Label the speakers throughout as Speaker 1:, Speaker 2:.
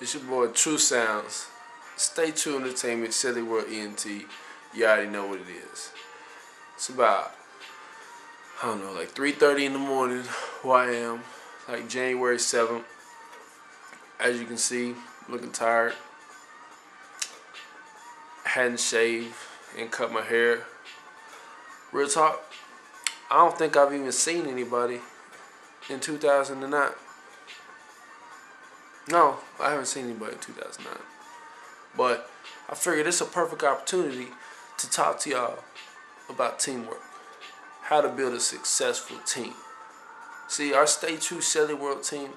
Speaker 1: It's your boy Tru Sounz. Stay True Entertainment, Shelly World ENT. You already know what it is. It's about, I don't know, like 3:30 in the morning where I am, like January 7th. As you can see, I'm looking tired. I hadn't shaved and cut my hair. Real talk, I don't think I've even seen anybody in 2009. No, I haven't seen anybody in 2009. But I figured it's a perfect opportunity to talk to y'all about teamwork. How to build a successful team. See, our Stay True Shelly World team,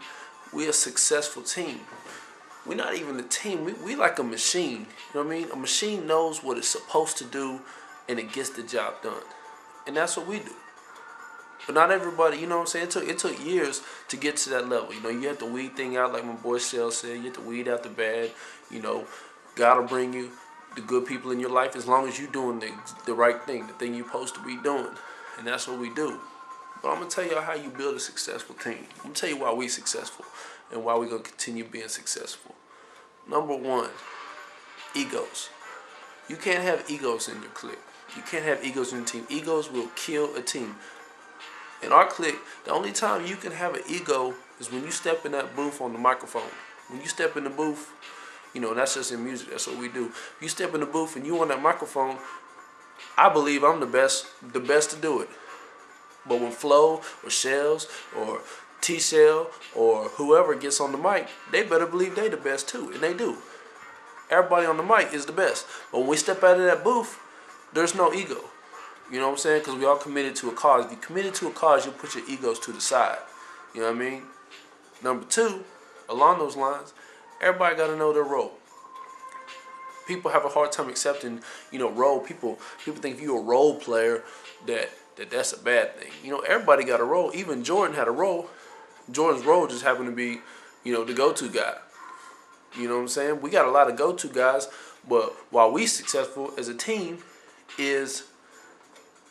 Speaker 1: we're a successful team. We're not even a team. We like a machine. You know what I mean? A machine knows what it's supposed to do and it gets the job done. And that's what we do. But not everybody, you know what I'm saying? It took years to get to that level. You know, you have to weed thing out, like my boy Shell said. You have to weed out the bad. You know, God will bring you the good people in your life as long as you're doing the right thing, the thing you're supposed to be doing. And that's what we do. But I'm going to tell y'all how you build a successful team. I'm going to tell you why we're successful and why we're going to continue being successful. Number one, egos. You can't have egos in your clique. You can't have egos in your team. Egos will kill a team. In our clique, the only time you can have an ego is when you step in that booth on the microphone. When you step in the booth, you know, that's just in music. That's what we do. If you step in the booth and you on that microphone, I believe I'm the best to do it. But when Flo or Shells or T-Shell or whoever gets on the mic, they better believe they the best too, and they do. Everybody on the mic is the best. But when we step out of that booth, there's no ego. You know what I'm saying? Because we all committed to a cause. If you're committed to a cause, you'll put your egos to the side. You know what I mean? Number two, along those lines, everybody got to know their role. People have a hard time accepting, you know, role. People think if you're a role player, that's a bad thing. You know, everybody got a role. Even Jordan had a role. Jordan's role just happened to be, you know, the go-to guy. You know what I'm saying? We got a lot of go-to guys, but while we successful as a team is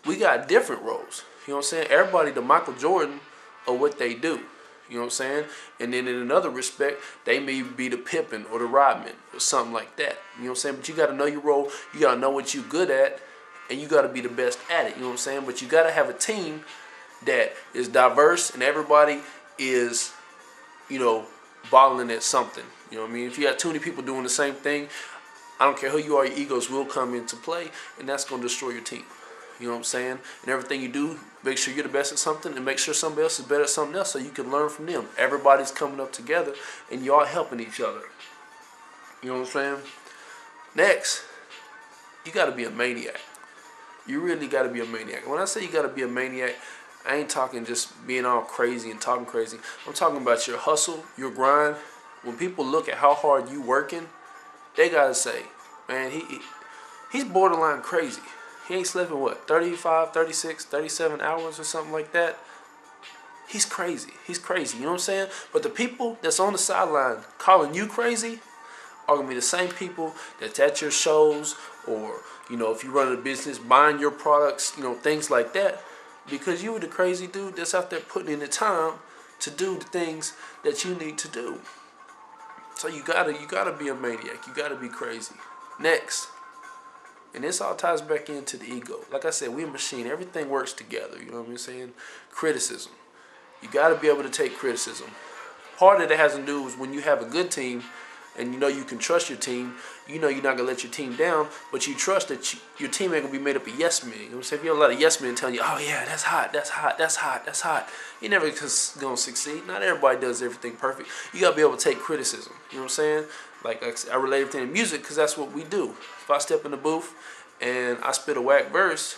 Speaker 1: we got different roles. You know what I'm saying? Everybody the Michael Jordan of what they do. You know what I'm saying? And then in another respect, they may be the Pippen or the Rodman or something like that. You know what I'm saying? But you got to know your role. You got to know what you're good at, and you got to be the best at it. You know what I'm saying? But you got to have a team that is diverse and everybody is, you know, balling at something. You know what I mean? If you got too many people doing the same thing, I don't care who you are, your egos will come into play, and that's going to destroy your team. You know what I'm saying? And everything you do, make sure you're the best at something and make sure somebody else is better at something else so you can learn from them. Everybody's coming up together and y'all helping each other. You know what I'm saying? Next, you got to be a maniac. You really got to be a maniac. When I say you got to be a maniac, I ain't talking just being all crazy and talking crazy. I'm talking about your hustle, your grind. When people look at how hard you working, they got to say, man, he's borderline crazy. He ain't sleeping, what, 35, 36, 37 hours or something like that? He's crazy. He's crazy. You know what I'm saying? But the people that's on the sideline calling you crazy are going to be the same people that's at your shows or, you know, if you run a business, buying your products, you know, things like that. Because you were the crazy dude that's out there putting in the time to do the things that you need to do. So you gotta be a maniac. You gotta be crazy. Next. And this all ties back into the ego. Like I said, we're a machine. Everything works together. You know what I'm saying? Criticism. You got to be able to take criticism. Part of it has to do with when you have a good team and you know you can trust your team. You know you're not going to let your team down, but you trust that your team ain't going to be made up of yes men. You know what I'm saying? If you have a lot of yes men telling you, oh yeah, that's hot, that's hot, that's hot, that's hot, you're never going to succeed. Not everybody does everything perfect. You got to be able to take criticism. You know what I'm saying? Like I relate everything to music because that's what we do. If I step in the booth and I spit a whack verse,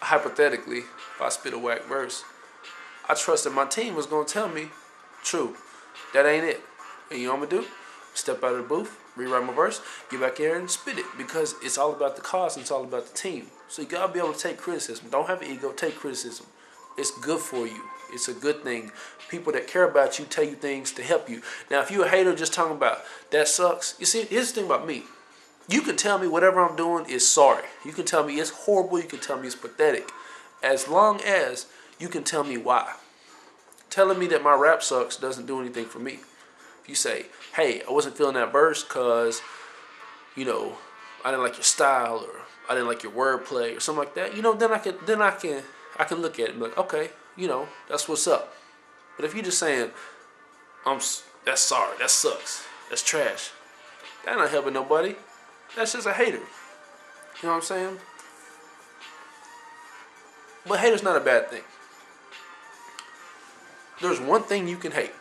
Speaker 1: hypothetically, if I spit a whack verse, I trust that my team was going to tell me, true, that ain't it. And you know what I'm going to do? Step out of the booth, rewrite my verse, get back here and spit it because it's all about the cause and it's all about the team. So you got to be able to take criticism. Don't have an ego, take criticism. It's good for you. It's a good thing. People that care about you tell you things to help you. Now, if you're a hater just talking about, that sucks. You see, here's the thing about me. You can tell me whatever I'm doing is sorry. You can tell me it's horrible. You can tell me it's pathetic. As long as you can tell me why. Telling me that my rap sucks doesn't do anything for me. you say, hey, I wasn't feeling that verse because, you know, I didn't like your style, or I didn't like your wordplay, or something like that. You know, then I can look at it and be like, okay, you know, that's what's up. But if you're just saying, that's sorry, that sucks, that's trash, that's not helping nobody. That's just a hater. You know what I'm saying? But hater's not a bad thing. There's one thing you can hate.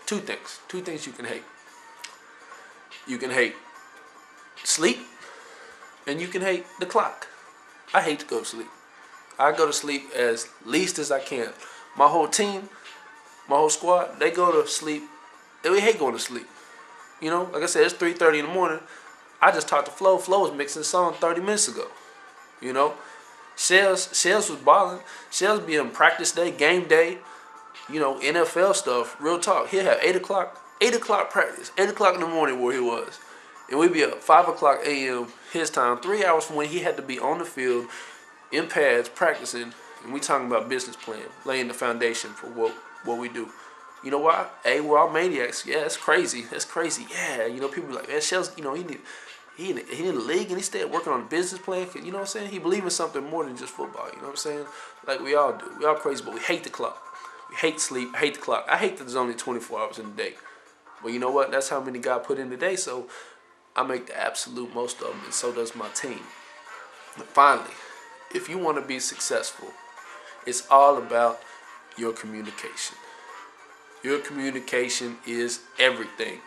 Speaker 1: Two things. Two things you can hate. You can hate sleep, and you can hate the clock. I hate to go to sleep. I go to sleep as least as I can. My whole team, my whole squad, they go to sleep. They hate going to sleep. You know, like I said, it's 3:30 in the morning. I just talked to Flo. Flo was mixing the song 30 minutes ago. You know, Shells was balling. Shells be in practice day, game day. You know, NFL stuff. Real talk. He'll have 8 o'clock practice, 8 o'clock in the morning where he was, and we'd be at 5 o'clock a.m. his time, 3 hours from when he had to be on the field, in pads, practicing. And we talking about business plan, laying the foundation for what we do. You know why? Hey, we're all maniacs. Yeah, that's crazy. That's crazy. Yeah, you know, people be like, man, Shells, you know, he in the league and he stayed working on the business plan. You know what I'm saying? He believe in something more than just football. You know what I'm saying? Like we all do. We all crazy, but we hate the clock. We hate sleep. Hate the clock. I hate that there's only 24 hours in the day. But you know what? That's how many God put in the day. So I make the absolute most of them, and so does my team. But finally, if you want to be successful, it's all about your communication. Your communication is everything.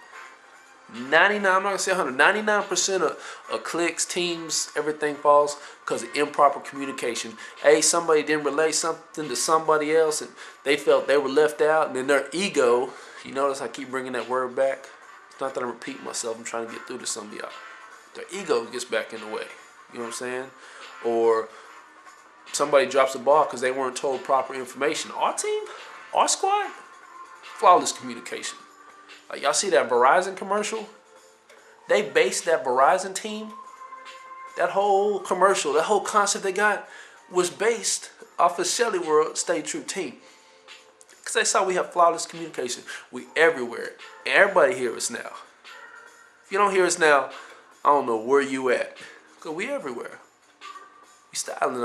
Speaker 1: 99, I'm not going to say 100, 99% of clicks, teams, everything falls because of improper communication. Hey, somebody didn't relay something to somebody else and they felt they were left out, and then their ego, you notice I keep bringing that word back. It's not that I'm repeating myself, I'm trying to get through to some of y'all. Their ego gets back in the way. You know what I'm saying? Or somebody drops the ball because they weren't told proper information. Our team, our squad, flawless communication. Like y'all see that Verizon commercial? They based that Verizon team, that whole commercial, that whole concept they got was based off of shellyworld Stay True team. Because they saw we have flawless communication. We everywhere. And everybody hear us now. If you don't hear us now, I don't know where you at. Because we everywhere. We styling on